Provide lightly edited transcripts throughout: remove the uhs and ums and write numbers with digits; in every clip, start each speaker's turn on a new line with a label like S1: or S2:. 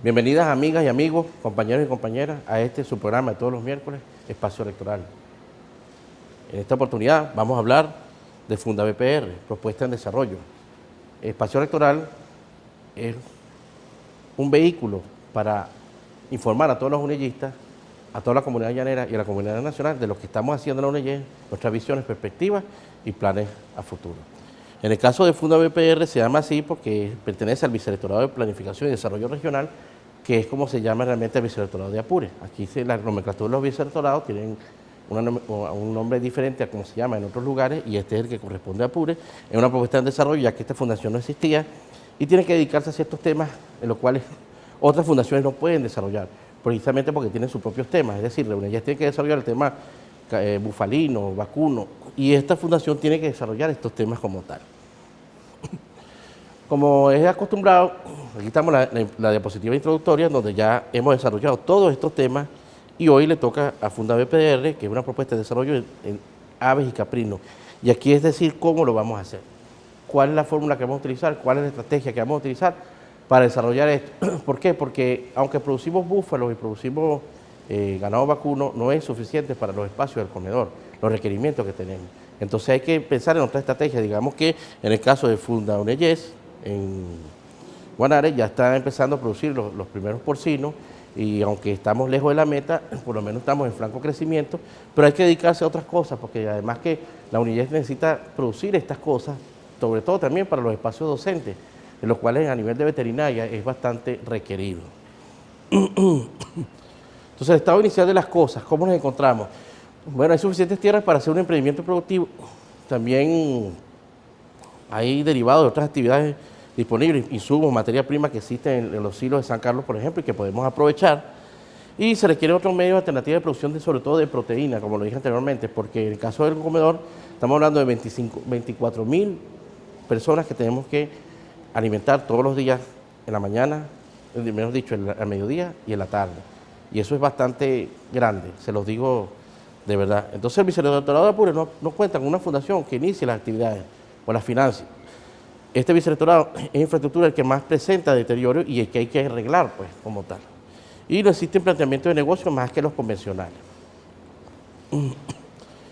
S1: Bienvenidas amigas y amigos, compañeros y compañeras a su programa de todos los miércoles, Espacio Electoral. En esta oportunidad vamos a hablar de FundaBPR, Propuesta en Desarrollo. Espacio Electoral es un vehículo para informar a todos los unellistas, a toda la comunidad llanera y a la comunidad nacional de lo que estamos haciendo en la UNEYE, nuestras visiones, perspectivas y planes a futuro. En el caso de FundaBPR se llama así porque pertenece al Vicerrectorado de Planificación y Desarrollo Regional, que es como se llama realmente el Vicerrectorado de Apure. Aquí la nomenclatura de los vicerrectorados tienen un nombre diferente a como se llama en otros lugares, y este es el que corresponde a Apure. Es una propuesta de desarrollo, ya que esta fundación no existía, y tiene que dedicarse a ciertos temas en los cuales otras fundaciones no pueden desarrollar, precisamente porque tienen sus propios temas. Es decir, la UNEYE tiene que desarrollar el tema bufalino, vacuno, y esta fundación tiene que desarrollar estos temas como tal. Como es acostumbrado, aquí estamos la diapositiva introductoria, donde ya hemos desarrollado todos estos temas, y hoy le toca a FundaBPR, que es una propuesta de desarrollo en aves y caprinos. Y aquí es decir, cómo lo vamos a hacer, cuál es la fórmula que vamos a utilizar, cuál es la estrategia que vamos a utilizar para desarrollar esto. ¿Por qué? Porque aunque producimos búfalos y producimos ganado vacuno, no es suficiente para los espacios del comedor, los requerimientos que tenemos. Entonces hay que pensar en otra estrategia. Digamos que en el caso de FundaUNEYES, en Guanare ya está empezando a producir los primeros porcinos, y aunque estamos lejos de la meta, por lo menos estamos en franco crecimiento, pero hay que dedicarse a otras cosas, porque además que la UNEYES necesita producir estas cosas, sobre todo también para los espacios docentes, en los cuales a nivel de veterinaria es bastante requerido. Entonces, el estado inicial de las cosas, ¿cómo nos encontramos? Bueno, hay suficientes tierras para hacer un emprendimiento productivo. También hay derivados de otras actividades disponibles, insumos, materia prima que existen en los silos de San Carlos, por ejemplo, y que podemos aprovechar. Y se requiere otro medio alternativo de producción, sobre todo de proteína, como lo dije anteriormente, porque en el caso del comedor estamos hablando de 24.000 personas que tenemos que alimentar todos los días, en la mañana, mejor dicho, al mediodía y en la tarde. Y eso es bastante grande, se los digo de verdad. Entonces el Vicerrectorado de Apure no cuenta con una fundación que inicie las actividades o las financie. Este vicerrectorado es infraestructura el que más presenta deterioro y el que hay que arreglar, pues, como tal. Y no existe un planteamiento de negocio más que los convencionales.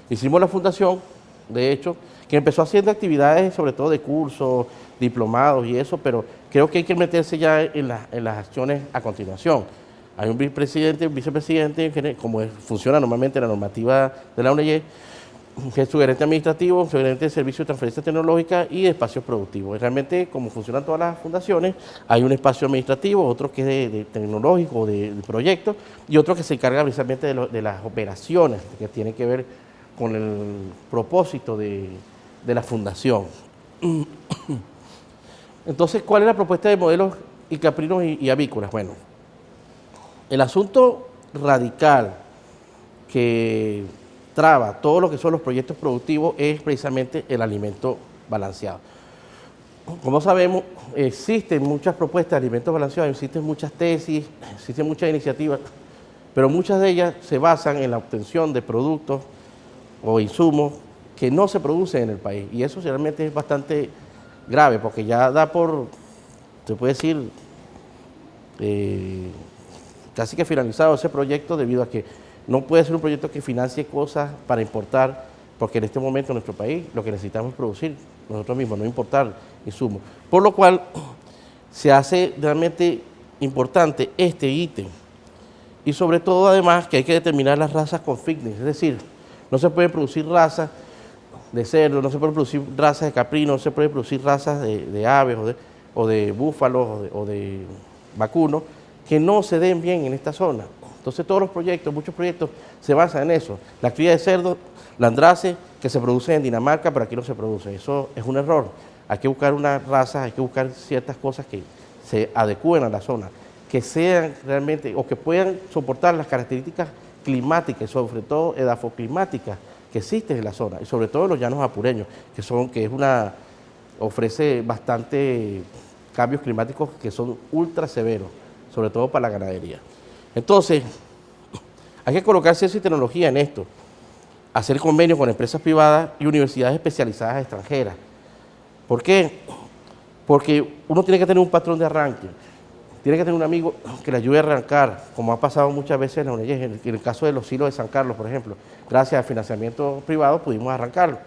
S1: Hicimos la fundación, de hecho, que empezó haciendo actividades sobre todo de cursos, diplomados y eso, pero creo que hay que meterse ya en las acciones a continuación. Hay un vicepresidente, como funciona normalmente la normativa de la UNEYE, que es su gerente administrativo, su gerente de servicio de transferencia tecnológica y de espacios productivos. Realmente, como funcionan todas las fundaciones, hay un espacio administrativo, otro que es de tecnológico, de proyectos, y otro que se encarga precisamente de las operaciones, que tienen que ver con el propósito de la fundación. Entonces, ¿cuál es la propuesta de modelos y caprinos y avícolas? Bueno, el asunto radical que traba todo lo que son los proyectos productivos es precisamente el alimento balanceado. Como sabemos, existen muchas propuestas de alimentos balanceados, existen muchas tesis, existen muchas iniciativas, pero muchas de ellas se basan en la obtención de productos o insumos que no se producen en el país, y eso realmente es bastante grave, porque ya da por, se puede decir, casi que finalizado ese proyecto, debido a que no puede ser un proyecto que financie cosas para importar, porque en este momento en nuestro país lo que necesitamos es producir nosotros mismos, no importar insumos. Por lo cual se hace realmente importante este ítem, y sobre todo además que hay que determinar las razas con fitness, es decir, no se pueden producir razas de cerdo, no se pueden producir razas de caprino, no se pueden producir razas de aves o de búfalos o de vacunos que no se den bien en esta zona. Entonces todos los proyectos, muchos proyectos se basan en eso. La cría de cerdo, landrace, que se produce en Dinamarca, pero aquí no se produce. Eso es un error. Hay que buscar una raza, hay que buscar ciertas cosas que se adecúen a la zona, que sean realmente, o que puedan soportar las características climáticas, sobre todo edafoclimáticas, que existen en la zona, y sobre todo en los llanos apureños, ofrece bastante cambios climáticos que son ultra severos, sobre todo para la ganadería. Entonces, hay que colocar ciencia y tecnología en esto, hacer convenios con empresas privadas y universidades especializadas extranjeras. ¿Por qué? Porque uno tiene que tener un patrón de arranque. tiene que tener un amigo que le ayude a arrancar, como ha pasado muchas veces en la UNEYES, en el caso de los silos de San Carlos, por ejemplo. Gracias al financiamiento privado pudimos arrancarlo.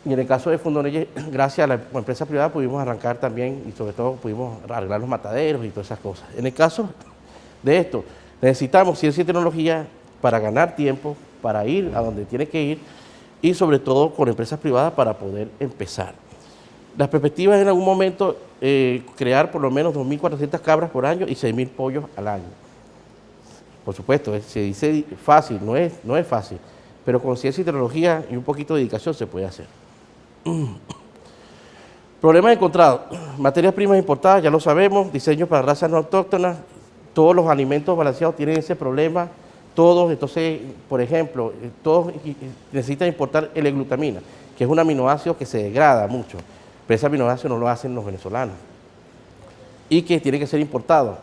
S1: Y en el caso de Fundo UNEYES, gracias a la empresa privada pudimos arrancar también y sobre todo pudimos arreglar los mataderos y todas esas cosas. En el caso de esto, necesitamos ciencia y tecnología para ganar tiempo, para ir a donde tiene que ir y sobre todo con empresas privadas para poder empezar. Las perspectivas en algún momento, crear por lo menos 2.400 cabras por año y 6.000 pollos al año. Por supuesto, se dice fácil, no es fácil, pero con ciencia y tecnología y un poquito de dedicación se puede hacer. Problemas encontrados, materias primas importadas, ya lo sabemos, diseños para razas no autóctonas, todos los alimentos balanceados tienen ese problema, todos, entonces, por ejemplo, todos necesitan importar L-glutamina, que es un aminoácido que se degrada mucho, pero ese aminoácido no lo hacen los venezolanos y que tiene que ser importado.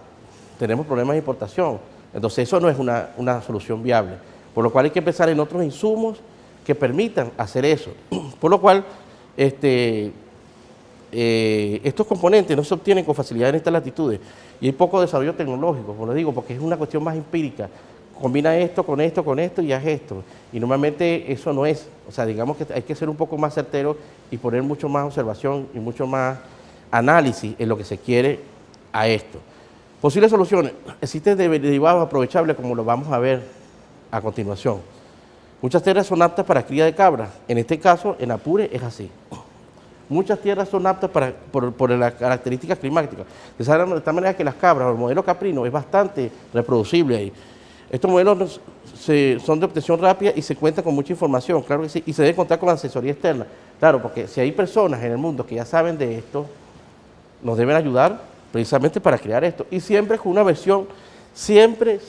S1: Tenemos problemas de importación, entonces eso no es una solución viable, por lo cual hay que pensar en otros insumos que permitan hacer eso, por lo cual estos componentes no se obtienen con facilidad en estas latitudes y hay poco desarrollo tecnológico, como lo digo, porque es una cuestión más empírica. Combina esto con esto y haz esto. Y normalmente eso no es, o sea, digamos que hay que ser un poco más certero y poner mucho más observación y mucho más análisis en lo que se quiere a esto. Posibles soluciones. Existen derivados aprovechables como lo vamos a ver a continuación. Muchas tierras son aptas para cría de cabras. En este caso, en Apure es así. Muchas tierras son aptas por las características climáticas. De tal manera que las cabras o el modelo caprino es bastante reproducible ahí. Estos modelos son de obtención rápida y se cuentan con mucha información, claro que sí, y se debe contar con asesoría externa. Claro, porque si hay personas en el mundo que ya saben de esto, nos deben ayudar precisamente para crear esto. Y siempre con una versión, siempre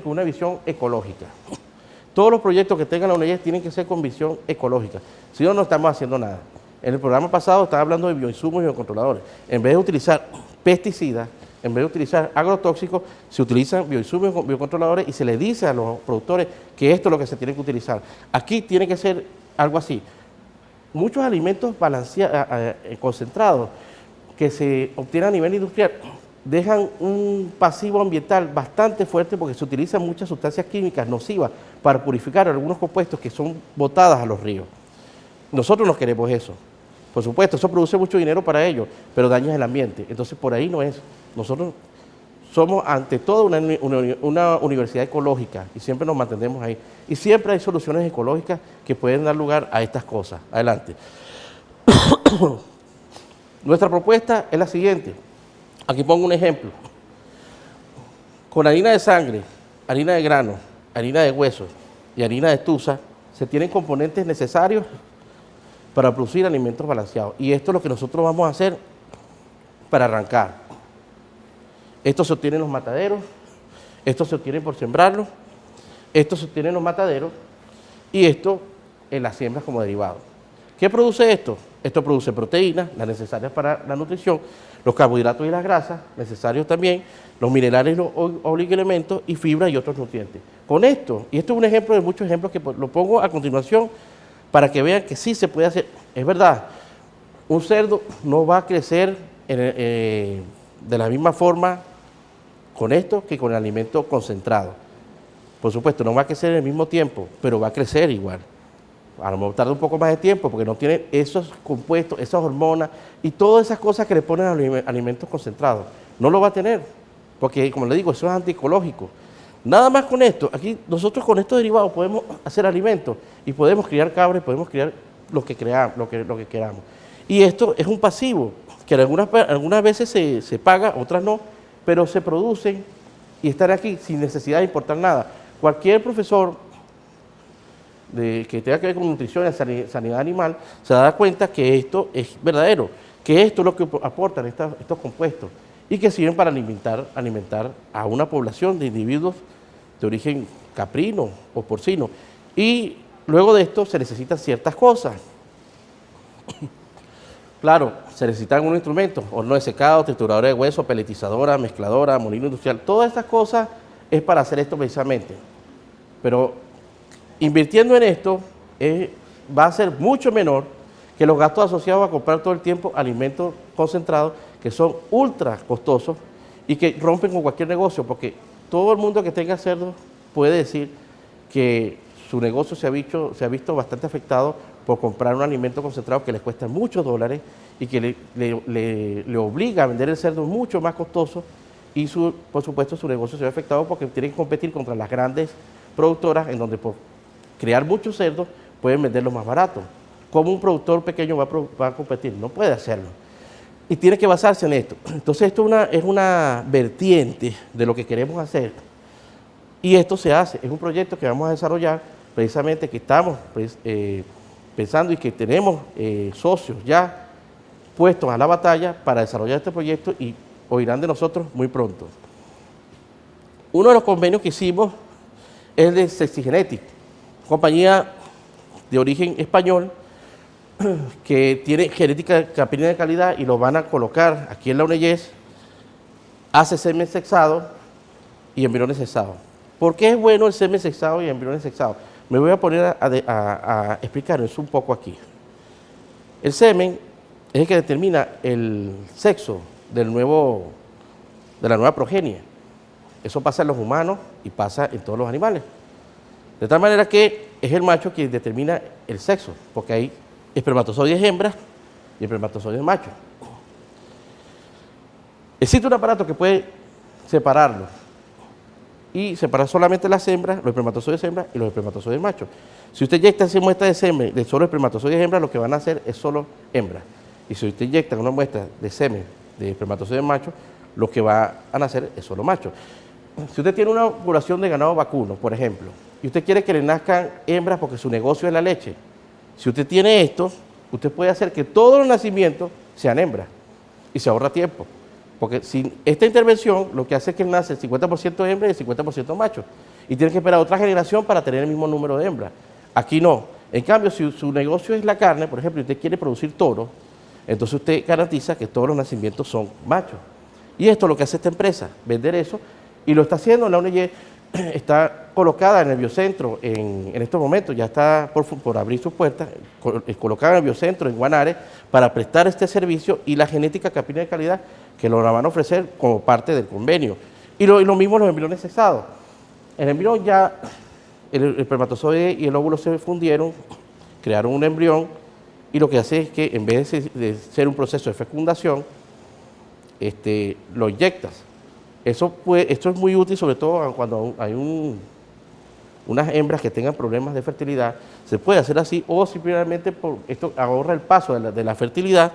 S1: con una visión ecológica. Todos los proyectos que tengan la UNEYES tienen que ser con visión ecológica, si no, no estamos haciendo nada. En el programa pasado estaba hablando de bioinsumos y biocontroladores. En vez de utilizar pesticidas, en vez de utilizar agrotóxicos, se utilizan bioinsumos y biocontroladores y se les dice a los productores que esto es lo que se tiene que utilizar. Aquí tiene que ser algo así. Muchos alimentos concentrados que se obtienen a nivel industrial dejan un pasivo ambiental bastante fuerte porque se utilizan muchas sustancias químicas nocivas para purificar algunos compuestos que son botadas a los ríos. Nosotros no queremos eso. Por supuesto, eso produce mucho dinero para ellos, pero daña el ambiente. Entonces, por ahí no es. Nosotros somos, ante todo, una universidad ecológica y siempre nos mantenemos ahí. Y siempre hay soluciones ecológicas que pueden dar lugar a estas cosas. Adelante. Nuestra propuesta es la siguiente. Aquí pongo un ejemplo. Con harina de sangre, harina de grano, harina de hueso y harina de tusa, se tienen componentes necesarios para producir alimentos balanceados. Y esto es lo que nosotros vamos a hacer para arrancar. Esto se obtiene en los mataderos, esto se obtiene por sembrarlos, esto se obtiene en los mataderos y esto en las siembras como derivado. ¿Qué produce esto? Esto produce proteínas, las necesarias para la nutrición, los carbohidratos y las grasas, necesarios también, los minerales y los oligoelementos y fibra y otros nutrientes. Con esto, y esto es un ejemplo de muchos ejemplos que lo pongo a continuación, para que vean que sí se puede hacer. Es verdad, un cerdo no va a crecer de la misma forma con esto que con el alimento concentrado. Por supuesto, no va a crecer en el mismo tiempo, pero va a crecer igual. A lo mejor tarda un poco más de tiempo porque no tiene esos compuestos, esas hormonas y todas esas cosas que le ponen a los alimentos concentrados. No lo va a tener, porque como le digo, eso es antiecológico. Nada más con esto, aquí nosotros con estos derivados podemos hacer alimentos y podemos criar cabras y podemos criar lo que queramos. Y esto es un pasivo, que algunas veces se paga, otras no, pero se producen y están aquí sin necesidad de importar nada. Cualquier profesor que tenga que ver con nutrición y sanidad animal se da cuenta que esto es verdadero, que esto es lo que aportan estos compuestos y que sirven para alimentar a una población de individuos de origen caprino o porcino. Y luego de esto se necesitan ciertas cosas. Claro, se necesitan unos instrumentos, horno de secado, trituradora de hueso, peletizadora, mezcladora, molino industrial. Todas estas cosas es para hacer esto precisamente. Pero invirtiendo en esto va a ser mucho menor que los gastos asociados a comprar todo el tiempo alimentos concentrados que son ultra costosos y que rompen con cualquier negocio, porque todo el mundo que tenga cerdo puede decir que su negocio se ha visto bastante afectado por comprar un alimento concentrado que les cuesta muchos dólares y que le obliga a vender el cerdo mucho más costoso y por supuesto su negocio se ve afectado porque tienen que competir contra las grandes productoras en donde por crear muchos cerdos pueden venderlos más barato. ¿Cómo un productor pequeño va a competir? No puede hacerlo. Y tiene que basarse en esto. Entonces esto es una vertiente de lo que queremos hacer y esto se hace. Es un proyecto que vamos a desarrollar precisamente que estamos pensando y que tenemos socios ya puestos a la batalla para desarrollar este proyecto y oirán de nosotros muy pronto. Uno de los convenios que hicimos es el de Sexigenetic, compañía de origen español que tiene genética caprina de calidad y lo van a colocar aquí en la UNEYES, hace semen sexado y embriones sexados. ¿Por qué es bueno el semen sexado y embriones sexados? Me voy a poner a explicar eso un poco aquí. El semen es el que determina el sexo de la nueva progenie. Eso pasa en los humanos y pasa en todos los animales. De tal manera que es el macho quien determina el sexo, porque hay espermatozoides hembras y espermatozoides machos. Existe un aparato que puede separarlo y separar solamente las hembras, los espermatozoides hembras y los espermatozoides machos. Si usted inyecta esa muestra de semen de solo espermatozoides hembras, lo que van a hacer es solo hembras. Y si usted inyecta una muestra de semen de espermatozoides machos, lo que va a nacer es solo macho. Si usted tiene una población de ganado vacuno, por ejemplo, y usted quiere que le nazcan hembras porque su negocio es la leche, si usted tiene esto, usted puede hacer que todos los nacimientos sean hembras y se ahorra tiempo. Porque sin esta intervención, lo que hace es que nace el 50% hembra y el 50% macho. Y tiene que esperar otra generación para tener el mismo número de hembras. Aquí no. En cambio, si su negocio es la carne, por ejemplo, y usted quiere producir toros, entonces usted garantiza que todos los nacimientos son machos. Y esto es lo que hace esta empresa, vender eso, y lo está haciendo. La ONG está colocada en el biocentro en estos momentos, ya está por abrir sus puertas, colocada en el biocentro en Guanare para prestar este servicio y la genética caprina de calidad que lo van a ofrecer como parte del convenio. Y lo mismo los embriones sexados. El embrión ya, el espermatozoide y el óvulo se fundieron, crearon un embrión y lo que hace es que en vez de ser un proceso de fecundación, lo inyectas. Esto es muy útil, sobre todo cuando hay unas hembras que tengan problemas de fertilidad. Se puede hacer así o simplemente esto ahorra el paso de la fertilidad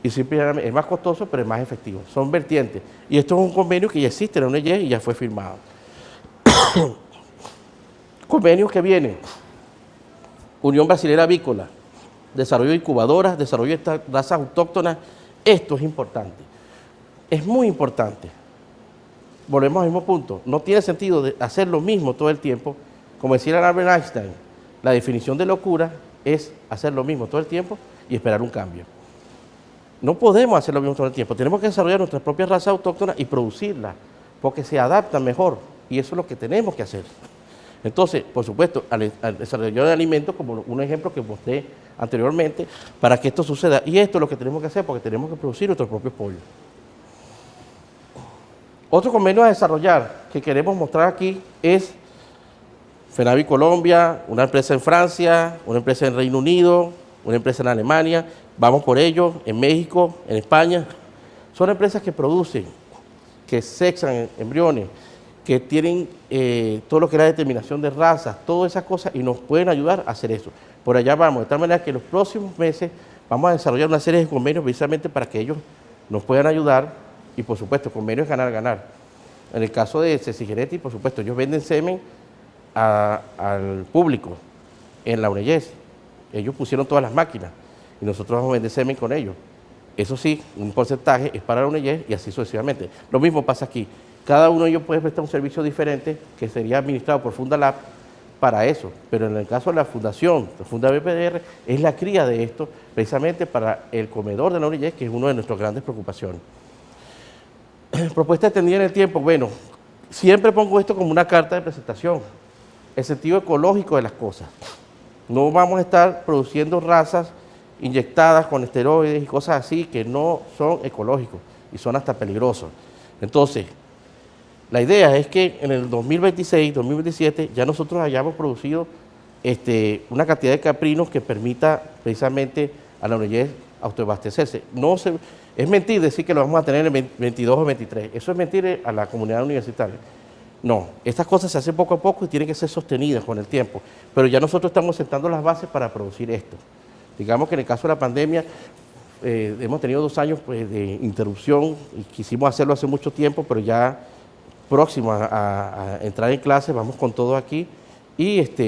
S1: y simplemente es más costoso, pero es más efectivo. Son vertientes. Y esto es un convenio que ya existe en la ONG y ya fue firmado. Convenios que vienen. Unión Brasilera Avícola, desarrollo de incubadoras, desarrollo de estas razas autóctonas. Esto es importante. Es muy importante. Volvemos al mismo punto. No tiene sentido de hacer lo mismo todo el tiempo. Como decía Albert Einstein, la definición de locura es hacer lo mismo todo el tiempo y esperar un cambio. No podemos hacer lo mismo todo el tiempo. Tenemos que desarrollar nuestras propias razas autóctonas y producirlas, porque se adaptan mejor. Y eso es lo que tenemos que hacer. Entonces, por supuesto, al desarrollo de alimentos, como un ejemplo que mostré anteriormente, para que esto suceda. Y esto es lo que tenemos que hacer, porque tenemos que producir nuestros propios pollos. Otro convenio a desarrollar que queremos mostrar aquí es FENAVI Colombia, una empresa en Francia, una empresa en Reino Unido, una empresa en Alemania, vamos por ello, en México, en España. Son empresas que producen, que sexan embriones, que tienen todo lo que es la determinación de razas, todas esas cosas y nos pueden ayudar a hacer eso. Por allá vamos, de tal manera que en los próximos meses vamos a desarrollar una serie de convenios precisamente para que ellos nos puedan ayudar. Y por supuesto, convenios ganar, ganar. En el caso de Sexigenetic, por supuesto, ellos venden semen al público en la UNEYES. Ellos pusieron todas las máquinas y nosotros vamos a vender semen con ellos. Eso sí, un porcentaje es para la UNEYES y así sucesivamente. Lo mismo pasa aquí. Cada uno de ellos puede prestar un servicio diferente que sería administrado por Fundalab para eso. Pero en el caso de la fundación, la Funda BPR, es la cría de esto precisamente para el comedor de la UNEYES, que es una de nuestras grandes preocupaciones. Propuesta extendida en el tiempo. Bueno, siempre pongo esto como una carta de presentación. El sentido ecológico de las cosas. No vamos a estar produciendo razas inyectadas con esteroides y cosas así que no son ecológicos y son hasta peligrosos. Entonces, la idea es que en el 2026, 2027, ya nosotros hayamos producido una cantidad de caprinos que permita precisamente a la ONG autoabastecerse. Es mentir decir que lo vamos a tener en 22 o 23. Eso es mentir a la comunidad universitaria. No, estas cosas se hacen poco a poco y tienen que ser sostenidas con el tiempo. Pero ya nosotros estamos sentando las bases para producir esto. Digamos que en el caso de la pandemia, hemos tenido 2 años pues, de interrupción y quisimos hacerlo hace mucho tiempo, pero ya próximo a entrar en clase, vamos con todo aquí. Y esto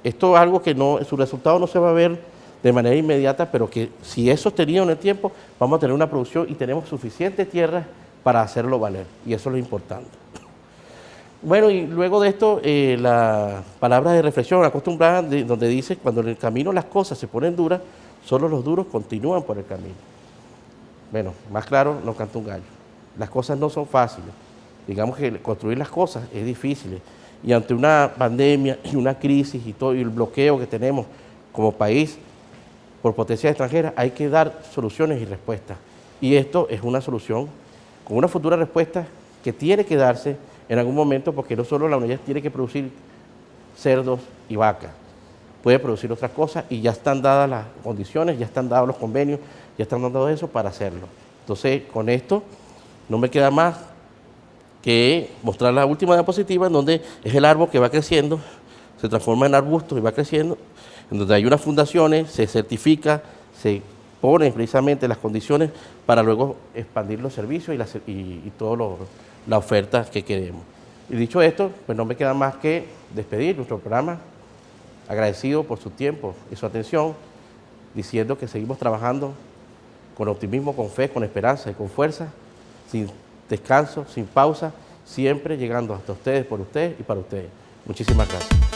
S1: es algo que su resultado no se va a ver de manera inmediata, pero que si es sostenido en el tiempo, vamos a tener una producción y tenemos suficiente tierra para hacerlo valer. Y eso es lo importante. Bueno, y luego de esto, la palabra de reflexión acostumbrada, donde dice, cuando en el camino las cosas se ponen duras, solo los duros continúan por el camino. Bueno, más claro, no canta un gallo. Las cosas no son fáciles. Digamos que construir las cosas es difícil. Y ante una pandemia y una crisis y todo y el bloqueo que tenemos como país por potencias extranjeras, hay que dar soluciones y respuestas. Y esto es una solución con una futura respuesta que tiene que darse en algún momento, porque no solo la unidad tiene que producir cerdos y vacas, puede producir otras cosas y ya están dadas las condiciones, ya están dados los convenios, ya están dando eso para hacerlo. Entonces, con esto no me queda más que mostrar la última diapositiva, en donde es el árbol que va creciendo, se transforma en arbusto y va creciendo, en donde hay unas fundaciones, se certifica, se ponen precisamente las condiciones para luego expandir los servicios y toda la oferta que queremos. Y dicho esto, pues no me queda más que despedir nuestro programa, agradecido por su tiempo y su atención, diciendo que seguimos trabajando con optimismo, con fe, con esperanza y con fuerza, sin descanso, sin pausa, siempre llegando hasta ustedes, por ustedes y para ustedes. Muchísimas gracias.